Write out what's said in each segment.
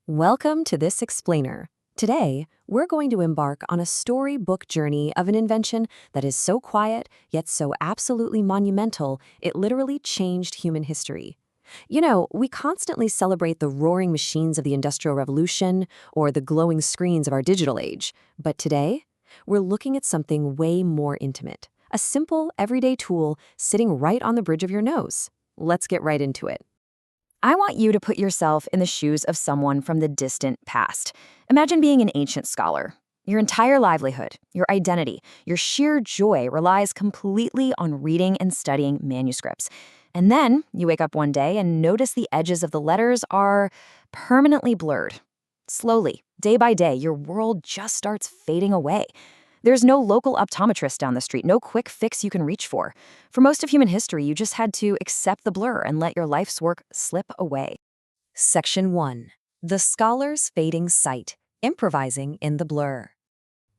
Welcome to this explainer. Today, we're going to embark on a storybook journey of an invention that is so quiet, yet so absolutely monumental, it literally changed human history. You know, we constantly celebrate the roaring machines of the Industrial Revolution or the glowing screens of our digital age. But today, we're looking at something way more intimate. A simple, everyday tool sitting right on the bridge of your nose. Let's get right into it. I want you to put yourself in the shoes of someone from the distant past. Imagine being an ancient scholar. Your entire livelihood, your identity, your sheer joy relies completely on reading and studying manuscripts. And then you wake up one day and notice the edges of the letters are permanently blurred. Slowly, day by day, your world just starts fading away. There's no local optometrist down the street, no quick fix you can reach for. For most of human history, you just had to accept the blur and let your life's work slip away. Section 1. The Scholar's Fading Sight, Improvising in the Blur.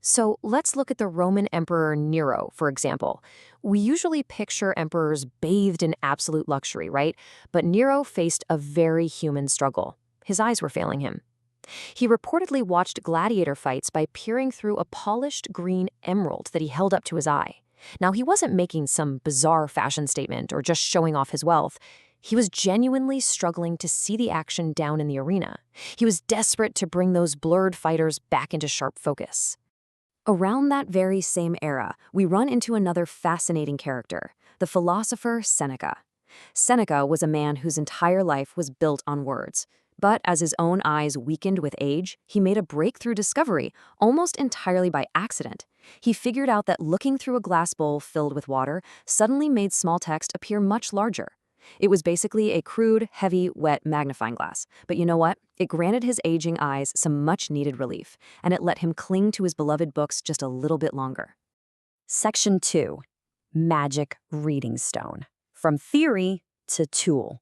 So let's look at the Roman Emperor Nero, for example. We usually picture emperors bathed in absolute luxury, right? But Nero faced a very human struggle. His eyes were failing him. He reportedly watched gladiator fights by peering through a polished green emerald that he held up to his eye. Now, he wasn't making some bizarre fashion statement or just showing off his wealth. He was genuinely struggling to see the action down in the arena. He was desperate to bring those blurred fighters back into sharp focus. Around that very same era, we run into another fascinating character, the philosopher Seneca. Seneca was a man whose entire life was built on words. But as his own eyes weakened with age, he made a breakthrough discovery, almost entirely by accident. He figured out that looking through a glass bowl filled with water suddenly made small text appear much larger. It was basically a crude, heavy, wet magnifying glass. But you know what? It granted his aging eyes some much-needed relief, and it let him cling to his beloved books just a little bit longer. Section 2. Magic Reading Stone. From Theory to Tool.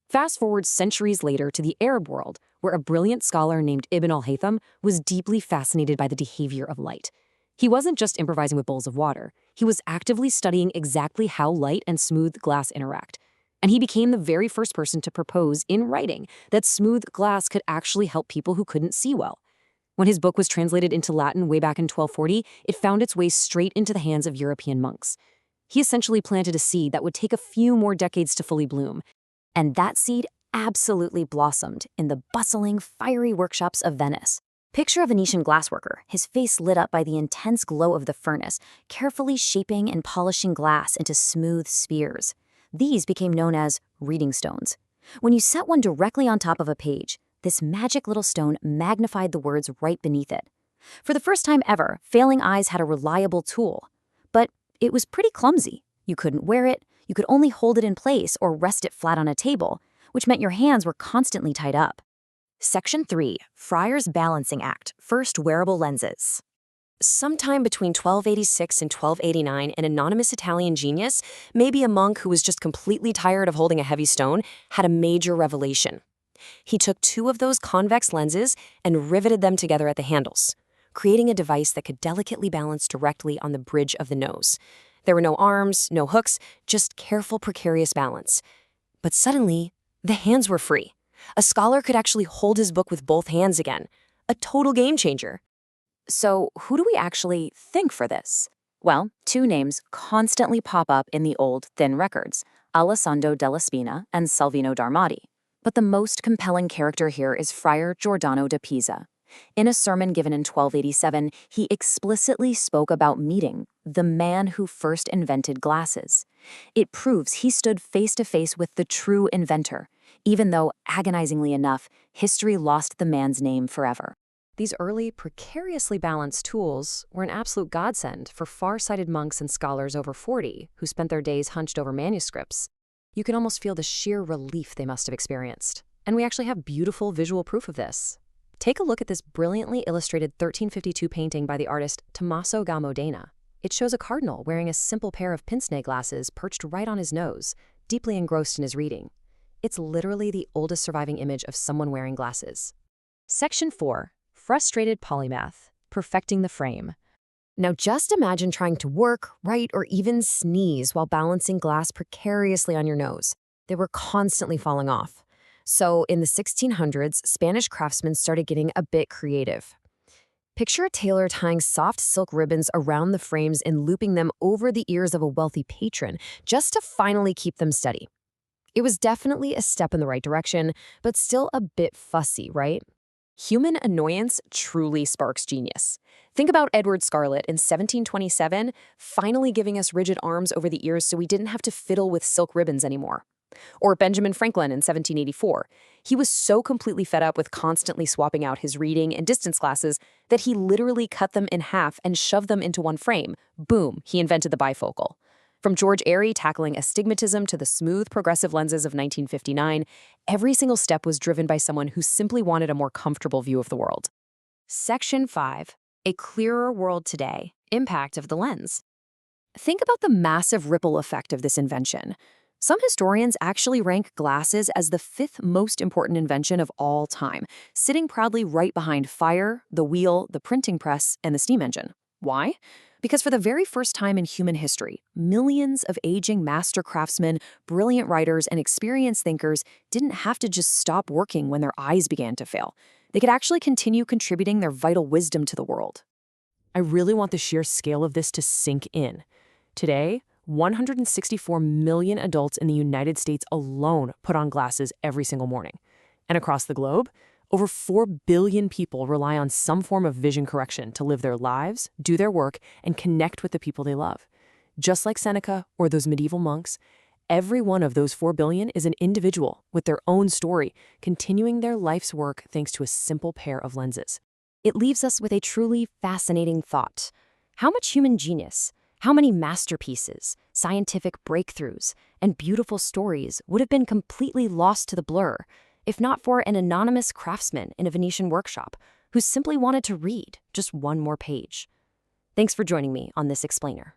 Fast forward centuries later to the Arab world, where a brilliant scholar named Ibn al-Haytham was deeply fascinated by the behavior of light. He wasn't just improvising with bowls of water. He was actively studying exactly how light and smooth glass interact. And he became the very first person to propose in writing that smooth glass could actually help people who couldn't see well. When his book was translated into Latin way back in 1240, it found its way straight into the hands of European monks. He essentially planted a seed that would take a few more decades to fully bloom. And that seed absolutely blossomed in the bustling, fiery workshops of Venice. Picture a Venetian glassworker, his face lit up by the intense glow of the furnace, carefully shaping and polishing glass into smooth spheres. These became known as reading stones. When you set one directly on top of a page, this magic little stone magnified the words right beneath it. For the first time ever, failing eyes had a reliable tool. But it was pretty clumsy. You couldn't wear it. You could only hold it in place or rest it flat on a table, which meant your hands were constantly tied up. Section 3. Friar's Balancing Act, First Wearable Lenses. Sometime between 1286 and 1289, an anonymous Italian genius, maybe a monk who was just completely tired of holding a heavy stone, had a major revelation. He took two of those convex lenses and riveted them together at the handles, creating a device that could delicately balance directly on the bridge of the nose. There were no arms, no hooks, just careful, precarious balance. But suddenly, the hands were free. A scholar could actually hold his book with both hands again. A total game changer. So, who do we actually thank for this? Well, two names constantly pop up in the old, thin records, Alessandro della Spina and Salvino d'Armati. But the most compelling character here is Friar Giordano da Pisa. In a sermon given in 1287, he explicitly spoke about meeting the man who first invented glasses. It proves he stood face to face with the true inventor, even though, agonizingly enough, history lost the man's name forever. These early, precariously balanced tools were an absolute godsend for far-sighted monks and scholars over 40 who spent their days hunched over manuscripts. You can almost feel the sheer relief they must have experienced. And we actually have beautiful visual proof of this. Take a look at this brilliantly illustrated 1352 painting by the artist Tommaso da Modena. It shows a cardinal wearing a simple pair of pince-nez glasses perched right on his nose, deeply engrossed in his reading. It's literally the oldest surviving image of someone wearing glasses. Section 4. Frustrated Polymath, Perfecting the Frame. Now just imagine trying to work, write, or even sneeze while balancing glass precariously on your nose. They were constantly falling off. So in the 1600s, Spanish craftsmen started getting a bit creative. Picture a tailor tying soft silk ribbons around the frames and looping them over the ears of a wealthy patron just to finally keep them steady. It was definitely a step in the right direction, but still a bit fussy, right? Human annoyance truly sparks genius. Think about Edward Scarlett in 1727, finally giving us rigid arms over the ears so we didn't have to fiddle with silk ribbons anymore. Or Benjamin Franklin in 1784. He was so completely fed up with constantly swapping out his reading and distance glasses that he literally cut them in half and shoved them into one frame. Boom, he invented the bifocal. From George Airy tackling astigmatism to the smooth progressive lenses of 1959, every single step was driven by someone who simply wanted a more comfortable view of the world. Section 5. A clearer world today. Impact of the lens. Think about the massive ripple effect of this invention. Some historians actually rank glasses as the 5th most important invention of all time, sitting proudly right behind fire, the wheel, the printing press, and the steam engine. Why? Because for the very first time in human history, millions of aging master craftsmen, brilliant writers, and experienced thinkers didn't have to just stop working when their eyes began to fail. They could actually continue contributing their vital wisdom to the world. I really want the sheer scale of this to sink in. Today, 164 million adults in the United States alone put on glasses every single morning. And across the globe, over 4 billion people rely on some form of vision correction to live their lives, do their work, and connect with the people they love. Just like Seneca or those medieval monks, every one of those 4 billion is an individual with their own story, continuing their life's work thanks to a simple pair of lenses. It leaves us with a truly fascinating thought. How much human genius, how many masterpieces, scientific breakthroughs, and beautiful stories would have been completely lost to the blur if not for an anonymous craftsman in a Venetian workshop who simply wanted to read just one more page? Thanks for joining me on this explainer.